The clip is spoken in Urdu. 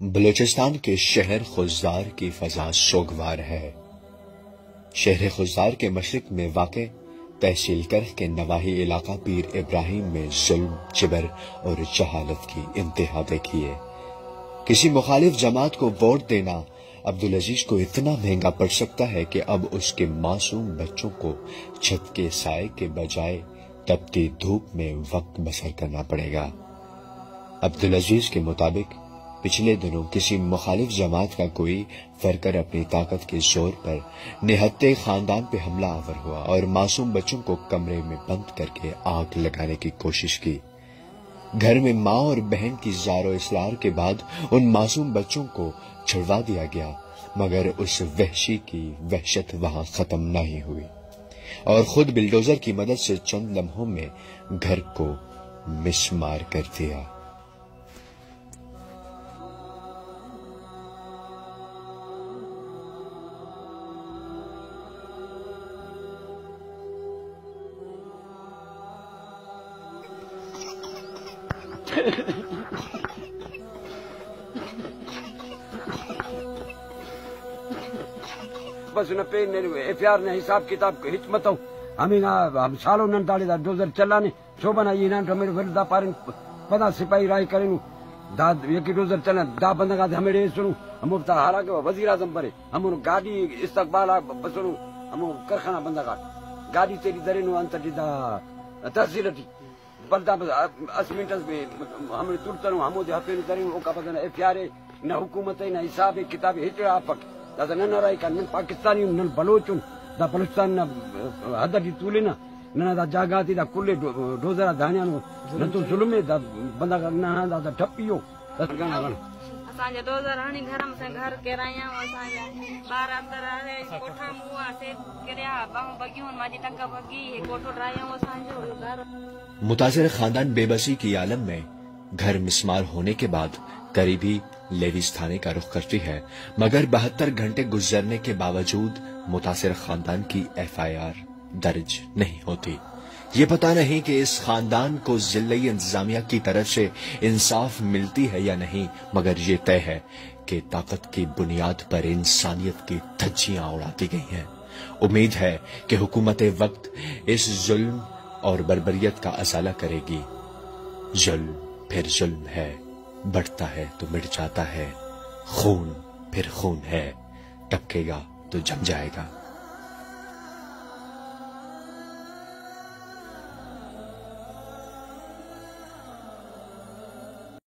بلوچستان کے شہر خضدار کی فضا سوگوار ہے۔ شہر خضدار کے مشرق میں واقع تحصیل کرخ کے نواحی علاقہ پیر ابراہیم میں ظلم، جبر اور جہالت کی انتہا دیکھیے۔ کسی مخالف جماعت کو ووٹ دینا عبدالعزیز کو اتنا مہنگا پڑ سکتا ہے کہ اب اس کے معصوم بچوں کو چھت کے سائے کے بجائے تپتی دھوپ میں وقت بسر کرنا پڑے گا۔ عبدالعزیز کے مطابق پچھلے دنوں کسی مخالف جماعت کا کوئی ورکر اپنی طاقت کے زور پر نہتے خاندان پہ حملہ آور ہوا اور معصوم بچوں کو کمرے میں بند کر کے آگ لگانے کی کوشش کی۔ گھر میں ماں اور بہن کی زار و اصرار کے بعد ان معصوم بچوں کو چھڑوا دیا گیا، مگر اس وحشی کی وحشت وہاں ختم نہیں ہوئی اور خود بلڈوزر کی مدد سے چند لمحوں میں گھر کو مسمار کر دیا۔ بس پہ ایف آر نے حساب کتاب حکمت ہم سالوں نن داڑی دا ڈوزر چلانے شوبا نہ یہ نہ میرے وردا پارن پتا سپاہی رائے کریں دا یکی ڈوزر چلنا دا بندہ کا ہمیں سنو ہم ہارا کے وزیر اعظم پرے ہم گاڑی استقبال سنو ہم کارخانہ بندہ کا گاڑی تیری درے نو انت دا تحصیل تھی بلدا 10 منٹ میں ہم ترتا نو ہم دے ہفے درے او کا پتہ ایف آر نہ حکومت نہ حساب کتاب ہچڑا پک دا نہ رائی کا نن پاکستانی نن بلوچن دا بلوچستان حد دی تولینا نہ دا جاگاتی دا کلے ڈوزرا دھانیا نو نہ تو ظلم دا بندہ کرنا دا ٹھپیو اسان جو ڈوزر ہانی گھر میں گھر کرایا اسان بار اندر ہے کوٹھا موا سے کریا باہوں بگیوں ماجی ٹکا بگی کوٹھو ڈرایا اسان جو گھر۔ متاثر خاندان بے بسی کی عالم میں گھر مسمار ہونے کے بعد قریبی لیڈیز تھانے کا رخ کرتی ہے، مگر 72 گھنٹے گزرنے کے باوجود متاثر خاندان کی ایف آئی آر درج نہیں ہوتی۔ یہ پتہ نہیں کہ اس خاندان کو ضلعی انتظامیہ کی طرف سے انصاف ملتی ہے یا نہیں، مگر یہ طے ہے کہ طاقت کی بنیاد پر انسانیت کی دھجیاں اڑاتی گئی ہیں۔ امید ہے کہ حکومت وقت اس ظلم اور بربریت کا ازالہ کرے گی۔ ظلم پھر ظلم ہے، بڑھتا ہے تو مٹ جاتا ہے، خون پھر خون ہے، ٹپکے گا تو جم جائے گا۔